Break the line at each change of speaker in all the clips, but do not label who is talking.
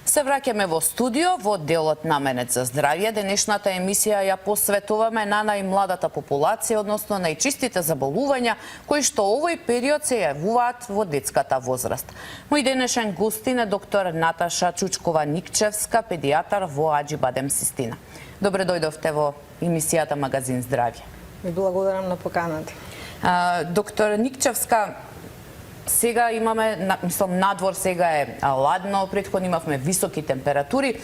Се враќаме во студио, во делот Наменет за здравје. Денешната емисија ја посветуваме на најмладата популација, односно најчистите заболувања, кои што овој период се јавуваат во детската возраст. Мој денешен гостин е доктор Наташа Чучкова-Никчевска, педијатар во Аџибадем Систина. Добре дојдовте во емисијата Магазин здравје.
Ви благодарам на поканата.
Доктор Никчевска, сега имаме, надвор сега е ладно, претходно имавме високи температури.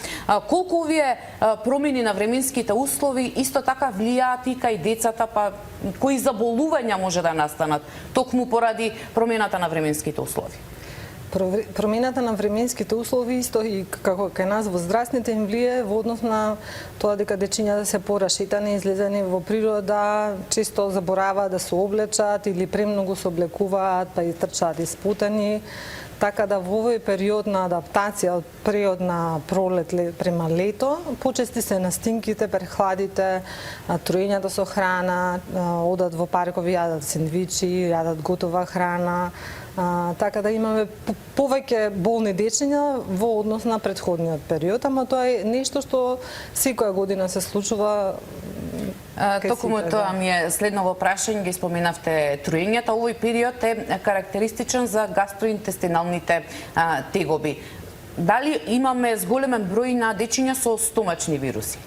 Колку овие промени на временските услови исто така влијаат и кај децата, па кои заболувања може да настанат токму поради промената на временските услови?
Промената на временските услови исто и како кај нас возрастните им влие во однос на тоа дека дечињата се порашетани, излезени во природа, често забораваат да се облечат или премногу се облекуваат, па и трчаат испутани. Така да во овој период на адаптација од период на пролет према лето, почести се настинките, прехладите, труењата со храна, одат во паркови, јадат сендвичи, јадат готова храна. Така да имаме повеќе болни дечиња во однос на претходниот период, ама тоа е нешто што секоја година се случува.
Токму тоа ми е следново прашање, ги споменавте труењата. Овој период е карактеристичен за гастроинтестиналните тегоби. Дали имаме зголемен број на дечиња со стомачни вируси?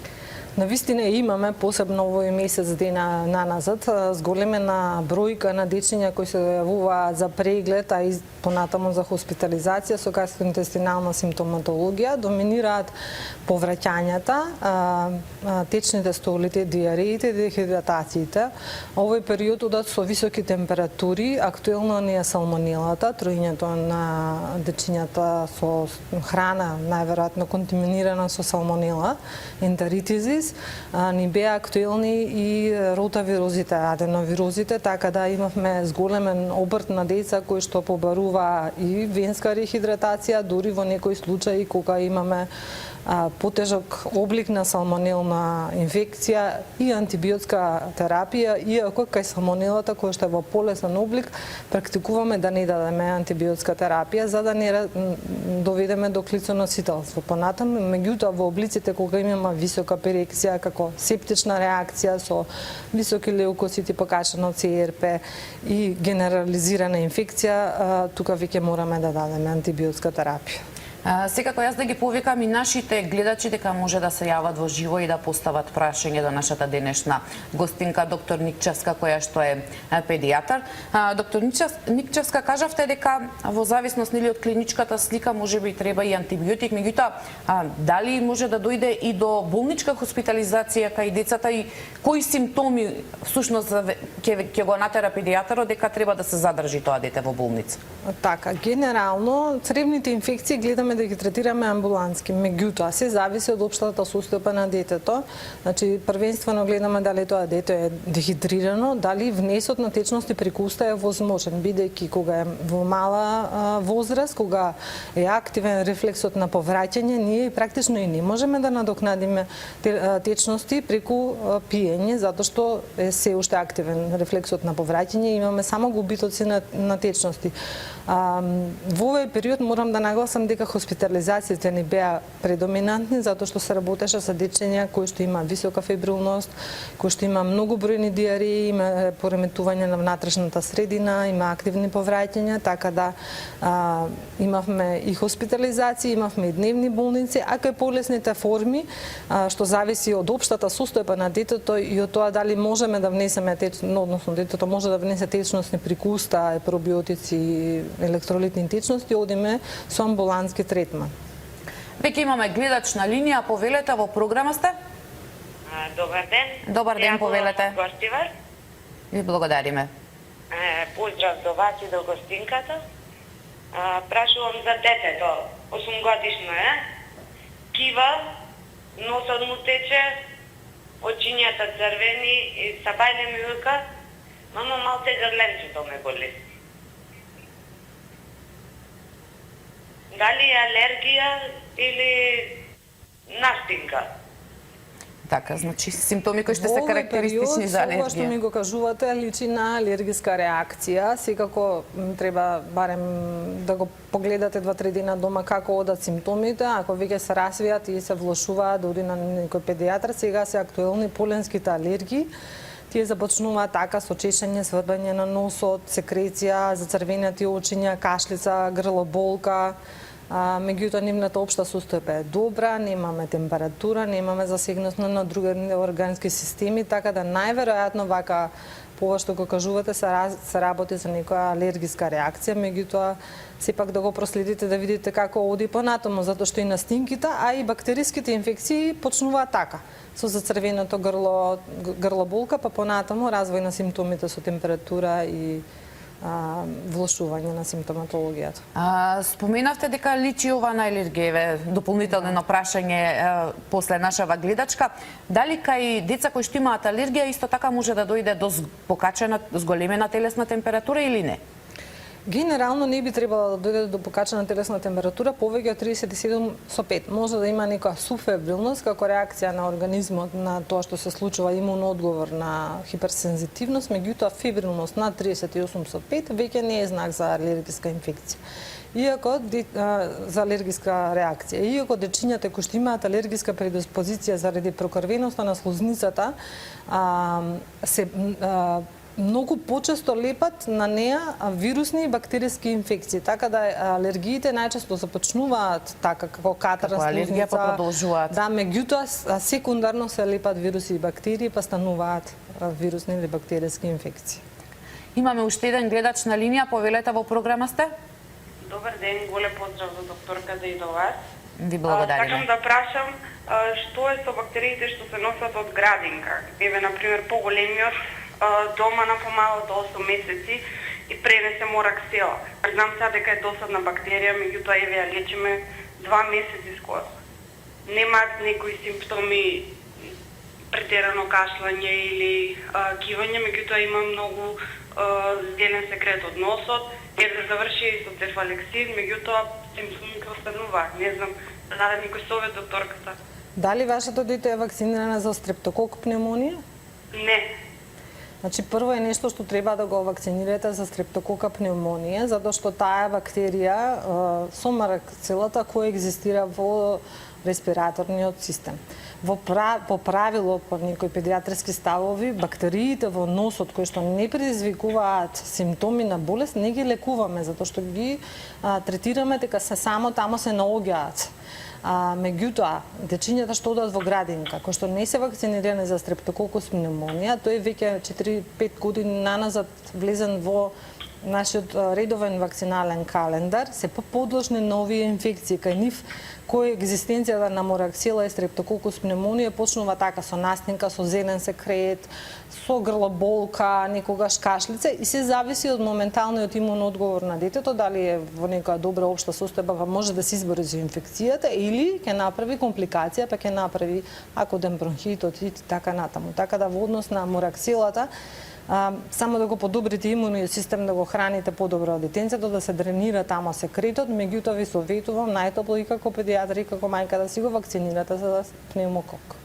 Навистина имаме, посебно овој месец дена наназад, зголемена бројка на дечиња кои се јавуваат за преглед, а и понатаму за хоспитализација со гастроинтестинална симптоматологија. Доминираат повраќањата, течните столите, диареите, дехидратациите. Овој период одат со високи температури, актуелно ни е салмонелата, труењето на дечињата со храна, најверојатно контаминирана со салмонела, ентеритизис. Ни беа актуелни и ротавирозите, аденовирозите, така да имавме зголемен обрт на деца кои што побарува и венска рехидратација, дури во некои случаи кога имаме потежок облик на салмонелна инфекција и антибиотска терапија, иако кај салмонелата која што е во полесен облик практикуваме да не дадеме антибиотска терапија за да не доведеме до клицоносителство. Понатаму, меѓутоа во облиците кога имаме висока перекција како септична реакција со високи леукоцити покачено ЦРП и генерализирана инфекција, тука веќе мораме да дадеме антибиотска терапија.
Секако јас да ги повикам и нашите гледачи дека може да се јават во живо и да постават прашање до нашата денешна гостинка доктор Никчевска, која што е педијатар. Доктор Никчевска, кажавте дека во зависност од клиничката слика можеби треба и антибиотик, меѓутоа дали може да дојде и до болничка хоспитализација кај децата и кои симптоми всушност ќе го натера педијатарот дека треба да се задржи тоа дете во болница?
Така, генерално цревните инфекции гледаме да ги третираме амбулантски, меѓутоа се зависи од општата состојба на детето. Значи првенствено гледаме дали тоа дете е дехидрирано, дали внесот на течности преку уста е возможен, бидејќи кога е во мала возраст, кога е активен рефлексот на повраќање, ние практично и не можеме да надокнадиме течности преку пиење, затоа што е се уште активен рефлексот на повраќање, имаме само губитоци на течности. Во овој период морам да нагласам дека хоспитализациите ни беа предоминантни затоа што се работеше со дечиња кои што има висока фебрилност, кои што има многу бројни диареи, има пореметување на внатрешната средина, има активни повраќања, така да имавме и хоспитализации, имавме и дневни болници, а кај полесните форми, што зависи од општата состојба на детето и од тоа дали можеме да внесеме односно детето може да внесе течности преку уста, пробиотици, електролитни течности, одиме со амбулантски третман.
Веќе имаме гледач на линија, повелете, во програма сте?
Добар ден.
Добар ден, повелете.
Гостивар.
Ви благодариме.
Поздрав до вас и до гостинката. Прашувам за детето. 8 годишно е. Кива, носот му тече, очињата црвени и сабајне ми вика, мама малце грленчето ме боли. Дали е алергија или настинка?
Така, значи симптоми кои што се карактеристични за
Ова што ми
алергија.
го кажувате личи на алергиска реакција. Секако треба барем да го погледате 2-3 дена дома како одат симптомите. Ако веќе се развијат и се влошуваат, оди на некој педијатар, сега се актуелни поленските алергии. Тие започнуваат така со чешење, сврбење на носот, секреција, зацрвенати очиња, кашлица, грлоболка. Меѓутоа, нивната општа состојба е добра, немаме температура, немаме засегнатост на други органски системи, така да најверојатно вака по ова што го кажувате се работи за некоја алергиска реакција, меѓутоа сепак да го проследите да видите како оди понатаму, затоа што и настинките, а и бактериските инфекции почнуваат така, со зацрвеното грлоболка, па понатаму развој на симптомите со температура и влошување на симптоматологијата.
Споменавте дека личи ова на алергија, дополнително прашање после нашава гледачка. Дали кај деца кои што имаат алергија исто така може да дојде до покачена, зголемена телесна температура или не?
Генерално не би требало да дојде до покачена телесна температура повеќе од 37,5. Може да има некоја субфебрилност како реакција на организмот на тоа што се случува имуно одговор на хиперсензитивност, меѓутоа фебрилност на 38,5 веќе не е знак за алергиска инфекција. Иако за алергиска реакција. Иако дечињата кои што имаат алергиска предиспозиција заради прокрвеноста на слузницата се многу почесто лепат на неа вирусни и бактериски инфекции, така да алергиите најчесто започнуваат така како катар на
алергија, па продолжуваат.
Да, меѓутоа секундарно се лепат вируси и бактерии, па стануваат вирусни или бактериски инфекции.
Имаме уште еден гледач на линија, повелете во програма сте?
Добар ден, голем поздрав за докторката и до вас.
Ви благодариме.
Сакам да прашам што е со бактериите што се носат од градинка. Еве, например, поголемиот дома на помало од 8 месеци и пренесе мораксела. Знам сега дека е досадна бактерија, меѓутоа еве ја лечиме 2 месеци скоро. Немаат некои симптоми, претерано кашлање или кивање, меѓутоа има многу зелен секрет од носот, да заврши и со цефалексин, меѓутоа симптомите остануваат. Не знам, да даде некој совет докторката.
Дали вашето дете е вакцинирано за стрептокок пневмонија?
Не.
Значи, прво е нешто што треба да го вакцинирате за стрептокока пневмонија, затоа што таа бактерија со маракцелата коегзистира во респираторниот систем. По правило, по некои педијатриски ставови, бактериите во носот кои што не предизвикуваат симптоми на болест, не ги лекуваме, затоа што ги третираме дека се само тамо се наоѓаат. Меѓутоа, дечињата што одат во градинка, кои што не се вакцинирани за стрептококус пневмонија, тој веќе 4-5 години наназад влезен во нашиот редовен вакцинален календар, се подложни на овие инфекции. Кај нив коегзистенцијата на мораксела и стрептококус пневмонија почнува така со настинка, со зелен секрет, со грлоболка, некогаш кашлица и се зависи од моменталниот имун одговор на детето, дали е во некоја добра општа состојба, па може да се избори за инфекцијата или ќе направи компликација, па ќе направи акуден бронхит, отит и така натаму. Така да во однос на моракселата само да го подобрите имуниот систем, да го храните подобро детенцето, да се дренира тамо секретот, меѓутоа ви советувам најтопло и како педијатар и како мајка да си го вакцинирате за пневмокок.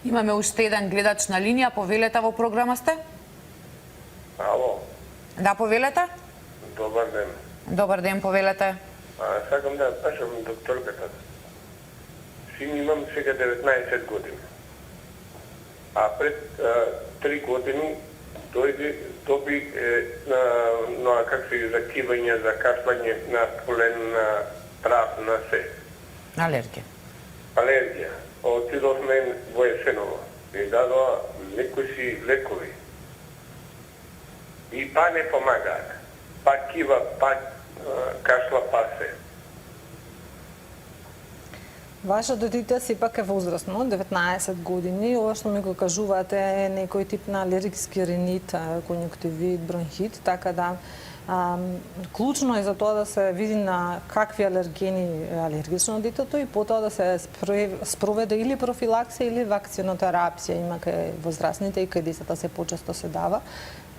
Имаме уште еден гледач на линија, повелете во програма сте?
Ало.
Да, повелете?
Добар ден.
Добар ден, повелете.
Сакам да прашам докторката. Син имам сега 19 години. А пред 3 години доби как се за кивање, за кашлање на полен, на трав, на се.
Алергија.
Алергија. Отидовме во Есеново. Ми дадоа некои си лекови. И па не помагаат. Па кива, па кашла, па се.
Вашето дете сепак е возрасно, 19 години. Ова што ми го кажувате е некој тип на алергиски ринит, конјуктивит, бронхит, така да клучно е за тоа да се види на какви алергени е алергично детето и потоа да се спроведе или профилаксија или вакцинотерапија. Има кај возрастните и кај децата се почесто се дава.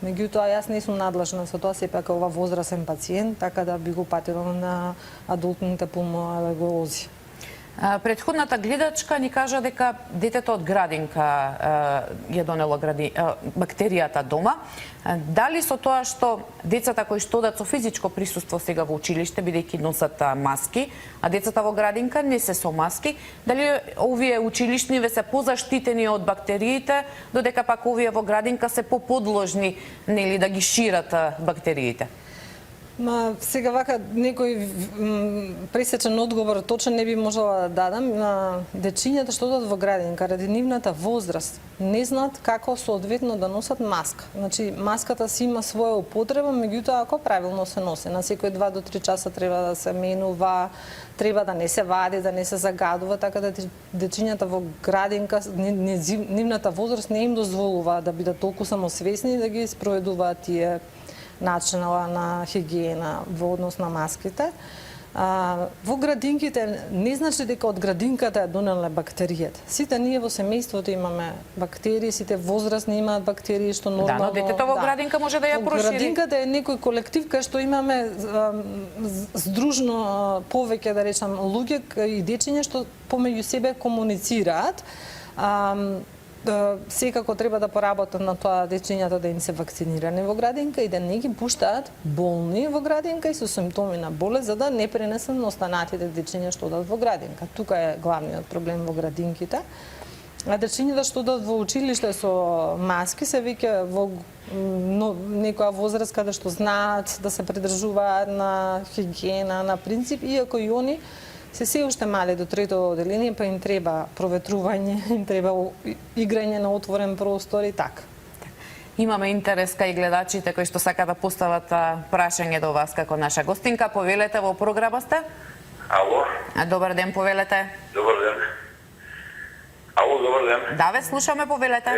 Меѓутоа, јас не сум надлежна за тоа, сепак е ова возрасен пациент, така да би го патила на адултните пулмоалерголози.
Претходната гледачка ни кажа дека детето од градинка ја донело бактеријата дома. Дали со тоа што децата кои што одат со физичко присуство сега во училиште, бидејќи носат маски, а децата во градинка не се со маски, дали овие училишниве се позаштитени од бактериите, додека пак овие во градинка се поподложни нели да ги шират бактериите?
Сега вака некој пресечен одговор точно не би можела да дадам на дечињата што одат во градинка ради нивната возраст. Не знаат како соодветно да носат маска. Значи маската си има своја употреба, меѓутоа ако правилно се носи, на секој 2 до 3 часа треба да се менува, треба да не се вади, да не се загадува, така да дечињата во градинка нивната возраст не им дозволува да бидат толку самосвесни да ги спроведуваат тие начина на хигиена во однос на маските. Во градинките не значи дека од градинката ја донеле бактеријата. Сите ние во семејството имаме бактерии, сите возрастни имаат бактерии што нормално.
Да, но детето во градинка може да ја прошири.
Во градинката е некој колектив кај што имаме здружно повеќе, да речам, луѓе и дечиња што помеѓу себе комуницираат. Секако треба да поработат на тоа дечињата да им се вакцинирани во градинка и да не ги пуштаат болни во градинка и со симптоми на болест, за да не пренесат на останатите дечиња што одат во градинка. Тука е главниот проблем во градинките. А дечињата што одат во училиште со маски се веќе во некоја возраст каде што знаат да се придржуваат на хигиена, на принцип, иако и они се уште мали до трето оделение, па им треба проветрување, им треба играње на отворен простор и така.
Имаме интерес кај гледачите кои што сакаат да постават прашање до вас како наша гостинка. Повелете, во програма сте?
Ало.
Добар ден, повелете.
Добар ден. Ало, добар ден.
Да, ве слушаме, повелете.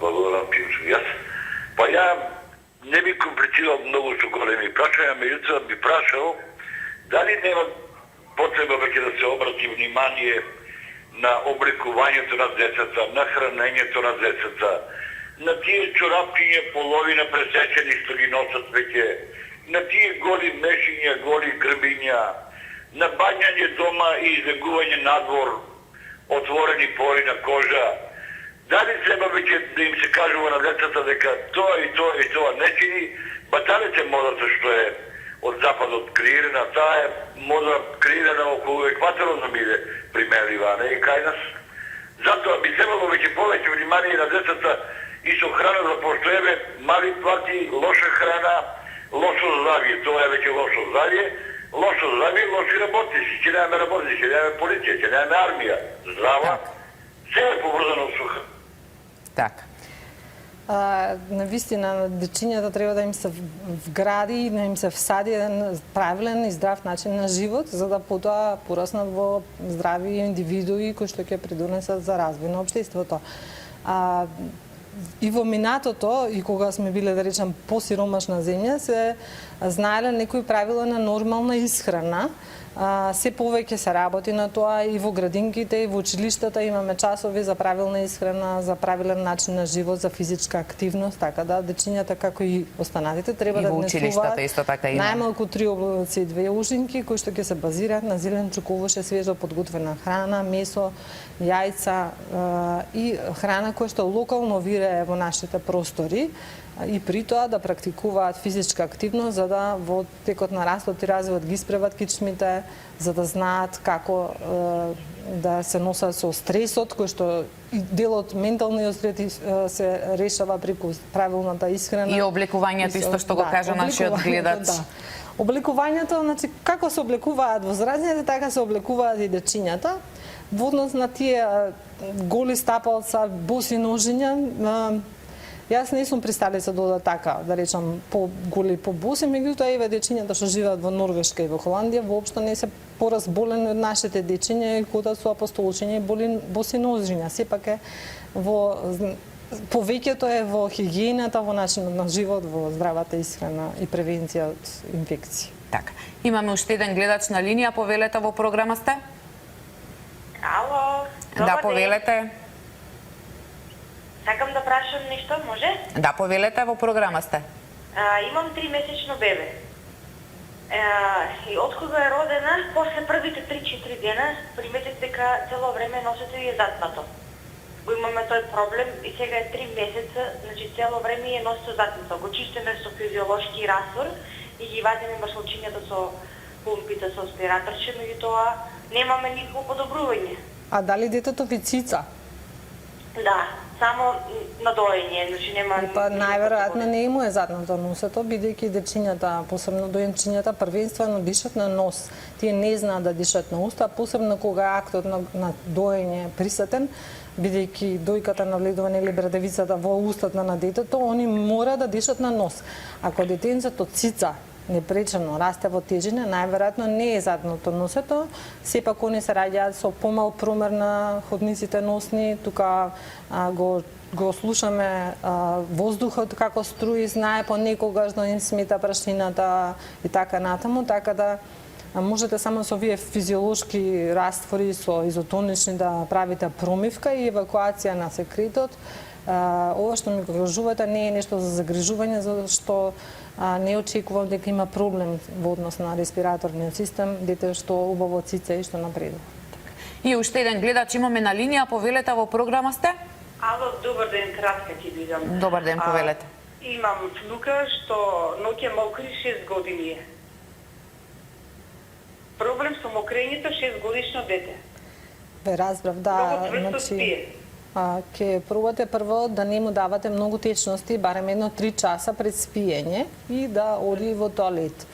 Благодарам, пијучу јас. Па ја не би комплицирал многу со големи прашања, меѓутоа би прашал дали нема потреба веќе да се обрати внимание на облекувањето на децата, на хранењето на децата, на тие чорапкиња половина пресечени што ги носат веќе, на тие голи мешиња, голи грбиња, на бањање дома и излегување надвор, отворени пори на кожа. Дали треба веќе да им се кажува на децата дека тоа и тоа и тоа не чини, баталете модата што е од западот креирана, таа е мода креирана околу екваторот на мире примерива, не и кај нас. Затоа би требало веќе повеќе внимание на децата и со храната, пошто еве мали плати, лоша храна, лошо здравје, тоа е веќе лошо здравје, лоши работници, ќе немаме работници, ќе немаме полиција, ќе немаме армија, здрава, се е поврзано со храна.
Така.
Навистина, дечињата треба да им се вгради, да им се всади еден правилен и здрав начин на живот, за да потоа пораснат во здрави индивидуи кои што ќе придонесат за развој на општеството. И во минатото, и кога сме биле, да речем, посиромашна земја, се знаеле некои правила на нормална исхрана. Се повеќе се работи на тоа и во градинките, и во училиштата имаме часови за правилна исхрана, за правилен начин на живот, за физичка активност, така да дечињата како и останатите треба да
внесуваат
најмалку 3 облаци и 2 ужинки кои што ќе се базираат на зеленчук, овоше, свежо подготвена храна, месо, јајца и храна која што локално вирее во нашите простори, и при тоа да практикуваат физичка активност за да во текот на растот и развојот ги испреват кичмите, за да знаат како да се носат со стресот, кој што дел од менталниот стрес се решава преку правилната исхрана.
И облекувањето исто што го кажа нашиот гледач.
Да. Облекувањето, значи како се облекуваат возрастните, така се облекуваат и дечињата. Во однос на тие голи стапалца, боси ножиња, јас не сум присталица да одат така, да речам, по-голи, по-боси, меѓутоа еве дечињата што живеат во Норвешка и во Холандија воопшто не се поразболени од нашите дечиња и ходат со апостолчиња и боси ножиња. Сепак е во повеќето е во хигиената, во начинот на живот, во здравата исхрана и превенција од инфекции.
Така. Имаме уште еден гледач на линија, повелете, во програма сте?
Ало,
Да, повелете.
Сакам да прашам нешто, може?
Да, повелете, во програма сте.
Имам 3-месечно бебе. И од кога е родена, после првите 3-4 денес приметив дека цело време носите и е затнато. Го имаме тој проблем и сега е 3 месеца, значи цело време е носите затнато. Го чистиме со физиолошки раствор и ги вадиме машлачињата со помпите со аспираторче, меѓутоа немаме никакво подобрување.
А дали детето ви цица?
Да, само на доење, значи нема...
Па најверојатно не му е затнато носето, бидејќи дечињата, посебно доjenчињата, првенствено дишат на нос. Тие не знаат да дишат на уста, посебно кога актот на доење е присутен, бидејќи дојката навледува или брадевицата во устата на детето, они мора да дишат на нос. Ако детенцето цица непречено расте во тежина, најверојатно не е затнато носето, сепак они се раѓаат со помал промер на ходниците носни, тука го слушаме воздухот како струи, знае понекогаш да им смета прашината и така натаму, така да можете само со овие физиолошки раствори, со изотонични да правите промивка и евакуација на секретот. Ова што ми го кажувате не е нешто за загрижување, зашто не очекувам дека има проблем во однос на респираторниот систем, дете што убаво цица и што напредува.
И уште еден гледач имаме на линија, повелете во програма сте?
Ало, добар ден, кратка ќе бидам.
Добар ден, повелете.
Имам внука што ноќе мокри 6 години е. Проблем со мокрењето 6 годишно дете.
Ве разбрав, да,
Многу тврсто спие.
Ќе пробате прво да не му давате многу течности, барем 1-3 часа пред спиење и да оди во тоалет.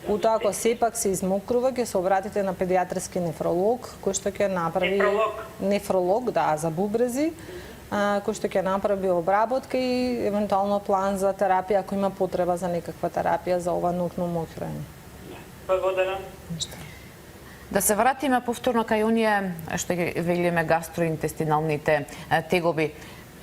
Потоа, ако сепак се измокрува, ќе се обратите на педиатрски нефролог, кој што ќе направи... Нефролог, да, за бубрези, кој што ќе направи обработка и евентуално план за терапија, ако има потреба за некаква терапија за ова ноќно мокрење.
Благодарам.
Да се вратиме повторно кај оние што ги велиме гастроинтестиналните тегоби.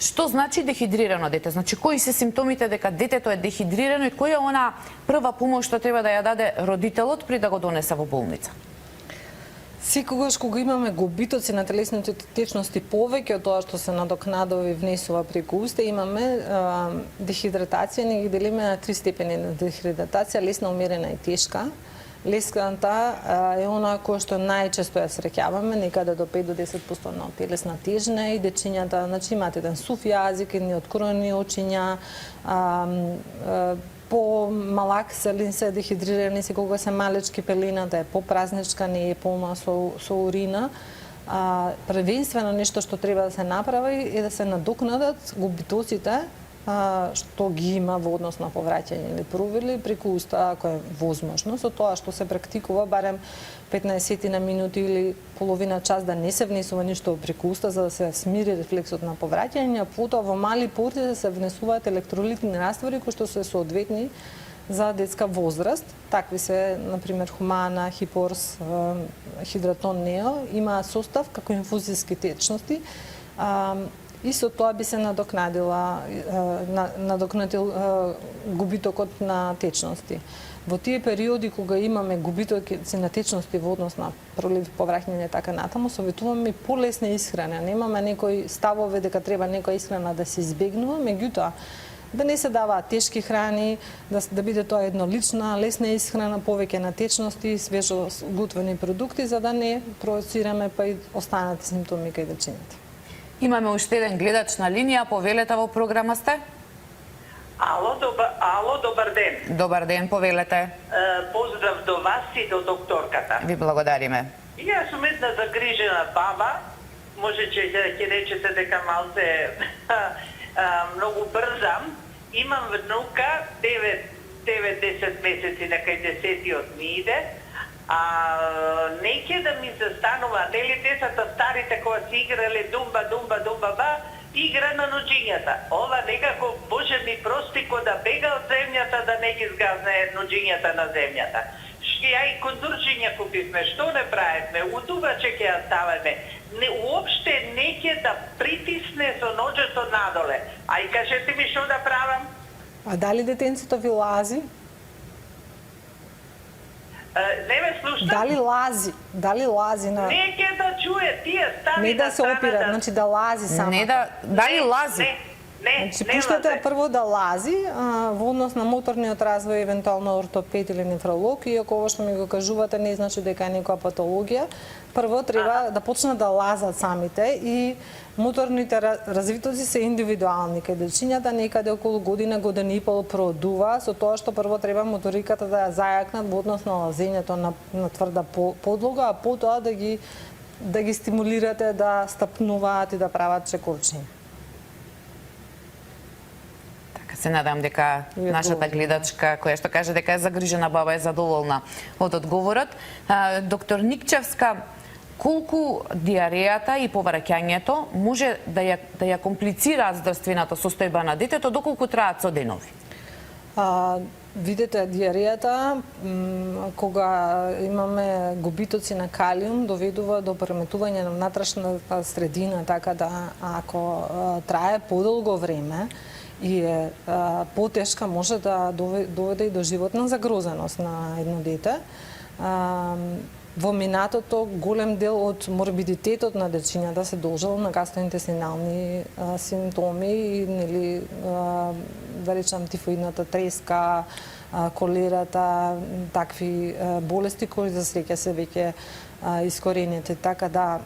Што значи дехидрирано дете? Значи кои се симптомите дека детето е дехидрирано и која е она прва помош што треба да ја даде родителот при да го донесе во болница?
Секогаш кога имаме губитоци на телесните течности повеќе од тоа што се надокнадува и внесува преку уста, имаме дехидратација, не ги делиме на 3 степени на дехидратација, лесна, умерена и тешка. Леската е она која што најчесто ја среќаваме, некаде до 5 до 10% на телесна тежина и дечињата, значи имате еден сув јазик, едни откроени очиња, по-малак се дехидрирани се кога се малечки, пелената е попразничка, не е полна со урина. Првенствено нешто што треба да се направи е да се надокнадат губитоците што ги има во однос на повраќање или провели преку уста, ако е возможно, со тоа што се практикува барем 15 на минути или половина час да не се внесува ништо преку уста за да се смири рефлексот на повраќање, а потоа во мали порции да се внесуваат електролитни раствори кои што се соодветни за детска возраст. Такви се, например, Хумана, Хипорс, Хидратон Нео, има состав како инфузиски течности. И со тоа би се надокнадил губитокот на течности. Во тие периоди кога имаме губитоци на течности во однос на пролив, повраќање и така натаму, советуваме полесна исхрана. Немаме некои ставове дека треба некоја исхрана да се избегнува, меѓутоа да не се даваат тешки храни, да биде тоа еднолична, лесна исхрана, повеќе на течности, свежо готвени продукти, за да не провоцираме па и останати симптоми кај дечињата.
Имаме уште еден гледач на линија, повелете во програма сте?
Ало, добар ден.
Добар ден, повелете.
Поздрав до вас и до докторката.
Ви благодариме.
Јас сум една загрижена баба, може ќе речете дека малце многу брзам. Имам внука, 9-10 месеци, некај 10-тиот ми иде, неќе да ми се станува, нели децата старите кога си играле думба, игра на ноџињата. Ова некако, Боже ми прости, кога да бега од земјата да не ги згазне ноџињата на земјата. Ја и кондурџиња купивме, што не правевме, удуваче ќе ја ставаме. Уопште неќе да притисне со ноџето надоле. А и кажете ми што да правам?
А дали детенцето ви лази?
Не ме слушам.
Дали лази на...
Неќе да чуе тие стави
не да се опира, значи да лази само.
Не да, дали лази?
Значи, пуштете
лазе.
прво да лази во однос на моторниот развој, евентуално ортопед или нефролог, иако ова што ми го кажувате не значи дека е некоја патологија. Прво треба да почнат да лазат самите и моторните развитоци се индивидуални. Кај дечињата некаде околу година, година и пол продува, со тоа што прво треба моториката да ја зајакнат во однос на лазењето на тврда подлога, а потоа да ги стимулирате да стапнуваат и да прават чекорчиња.
Се надам дека нашата гледачка, која што каже дека е загрижена баба, е задоволна од одговорот. Доктор Никчевска, колку диарејата и повраќањето може да ја комплицираат здравствената состојба на детето, доколку траат со денови?
Видете, диарејата, кога имаме губитоци на калиум, доведува до преметување на внатрешната средина, така да ако трае подолго време, и е потешка, може да доведе и до животна загрозеност на едно дете. Во минатото голем дел од морбидитетот на дечињата се должел на гастроинтестинални симптоми и нели да речам тифоидната треска, колерата, такви болести кои за среќа се веќе искорените, така да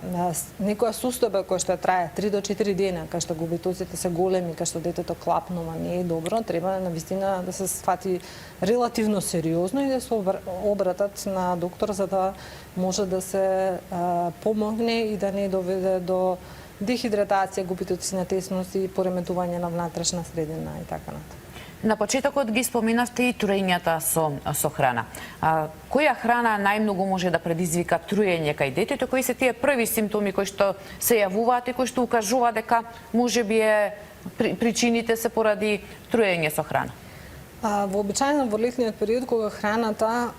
некоја состојба која што трае 3 до 4 дена, кај што губитоците се големи, кај што детето клапнува, не е добро, треба навистина да се сфати релативно сериозно и да се обратат на доктор за да може да се помогне и да не доведе до дехидратација, губитоци на тесност и пореметување на внатрешна средина и така натаму.
На почетокот ги споминавте и труењата со храна. Која храна најмногу може да предизвика труење кај детето? Кои се тие први симптоми кои што се јавуваат и кои што укажуваат дека можеби причините се поради труење со храна?
Вообичаено во летниот период, кога храната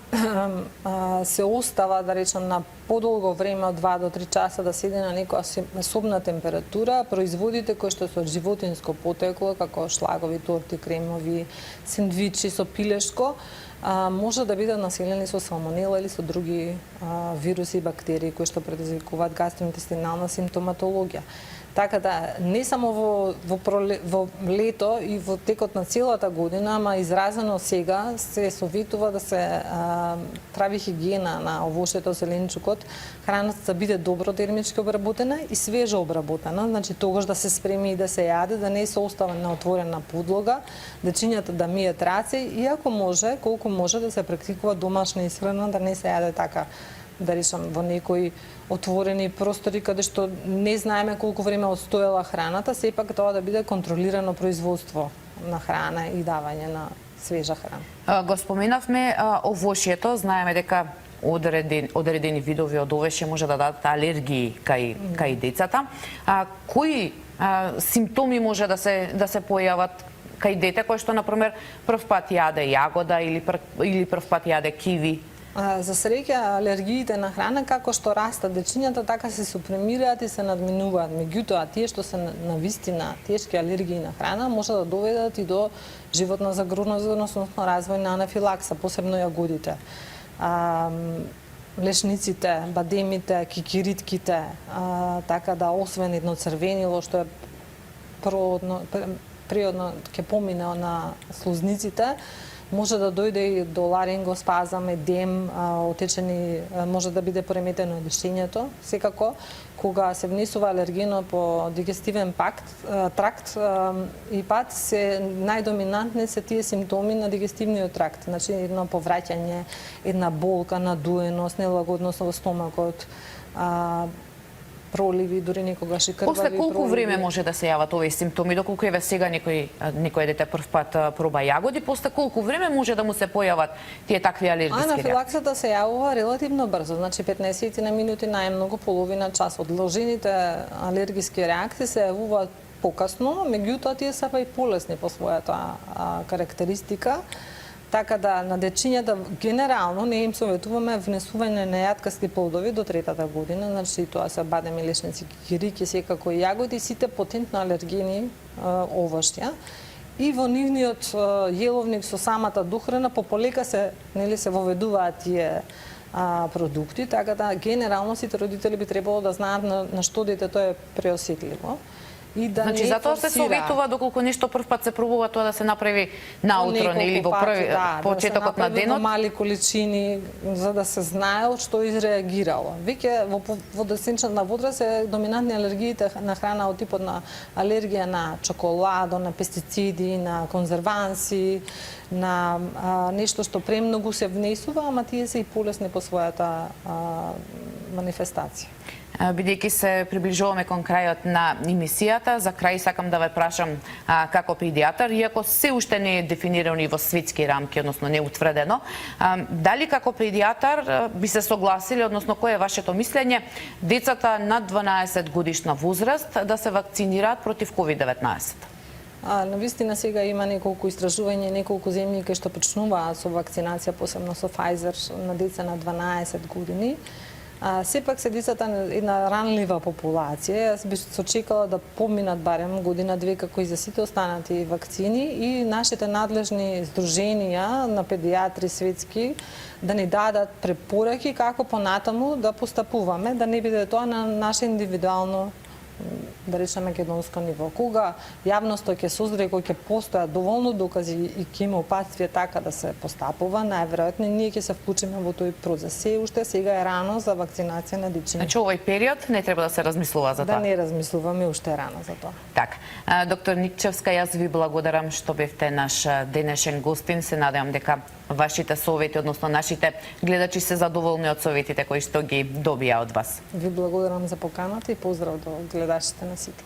се остава, да речем, на подолго време, од 2 до 3 часа да седи на некоја собна температура, производите кои што се од животинско потекло, како шлагови, торти, кремови, сендвичи со пилешко, може да бидат населени со салмонела или со други вируси и бактерии кои што предизвикуваат гастроинтестинална симптоматологија. Така да, не само во лето и во текот на целата година, ама изразено сега се советува да се прави хигиена на овошето, зеленчукот, храната да биде добро термички обработена и свежо обработена, значи тогаш да се спреми и да се јаде, да не се остава на отворена подлога, дечињата да мијат раце и ако може, колку може да се практикува домашна исхрана, да не се јаде така, да речам, во некои отворени простори каде што не знаеме колку време одстоела храната, сепак тоа да биде контролирано производство на храна и давање на свежа храна.
Го споменавме овошјето, знаеме дека одредени видови од овоше може да дадат алергии кај децата. Кои симптоми може да се појават кај дете кој што, например, прв пат јаде јагода или прв пат јаде киви?
За среќа, алергиите на храна, како што растат дечињата, така се супремираат и се надминуваат. Меѓутоа, тие што се навистина тешки алергии на храна, може да доведат и до животна загрозеност, односно развој на анафилакса, посебно јагодите. Лешниците, бадемите, кикиритките, така да освен едно црвенило што е природно ќе помине на слузниците, може да дојде и до ларингоспазам, едем, отечени, може да биде пореметено дишењето. Секако, кога се внесува алергено по дигестивен тракт и пат, најдоминантни се тие симптоми на дигестивниот тракт. Значи, едно повраќање, една болка, надуеност, нелагодност во стомакот, проливи, дури некогаш и крвави.
После колку време може да се јават овие симптоми? Доколку еве сега некој дете прв пат проба јагоди, после колку време може да му се појават тие такви алергиски реакции?
Анафилаксата се јавува релативно брзо, значи 15 на минути, најмногу половина час. Одложените алергиски реакции се јавуваат покасно, меѓутоа тие се и полесни по својата карактеристика. Така да на дечињата генерално не им советуваме внесување на јаткаски плодови до 3-та година, значи тоа се бадеми, лешници, кикирики, секако и јагоди, сите потентно алергени овошја. И во нивниот јеловник со самата духрана пополека се воведуваат тие продукти, така да генерално сите родители би требало да знаат на што детето е преосетливо. и да
Значи
не
затоа се
форсира.
советува доколку нешто прв пат се пробува тоа да се направи наутро или во први почетокот на
да се направи во
денот.
мали количини за да се знае од што изреагирало. Веќе во десенчната возраст е доминантни алергиите на храна од типот на алергија на чоколадо, на пестициди, на конзерванси, на нешто што премногу се внесува, ама тие се и полесни по својата манифестација.
Бидејќи се приближуваме кон крајот на емисијата, за крај сакам да ве прашам како педијатар, иако се уште не е дефинирано и во светски рамки, односно не утврдено, дали како педијатар би се согласили, односно кое е вашето мислење, децата над 12 годишна возраст да се вакцинираат против COVID-19?
Навистина сега има неколку истражувања, неколку земји кои што почнуваат со вакцинација, посебно со Pfizer на деца на 12 години. Сепак се децата една ранлива популација. Јас би се очекала да поминат барем година-две како и за сите останати вакцини и нашите надлежни здруженија на педијатри светски да ни дадат препораки како понатаму да постапуваме, да не биде тоа на наше индивидуално, да речеме, македонско ниво. Кога јавноста ќе созре, кога ќе постојат доволно докази и ќе има упатствие така да се постапува, најверојатно ние ќе се вклучиме во тој процес. Се уште сега е рано за вакцинација на дечиња.
Значи овој период не треба да се размислува за тоа.
Да не размислуваме, уште е рано за тоа.
Так, доктор Никчевска, јас ви благодарам што бевте наш денешен гостин. Се надевам дека вашите совети, односно нашите гледачи се задоволни од советите кои што ги добија од вас.
Ви благодарам за поканата и поздрав до гледачите на сите.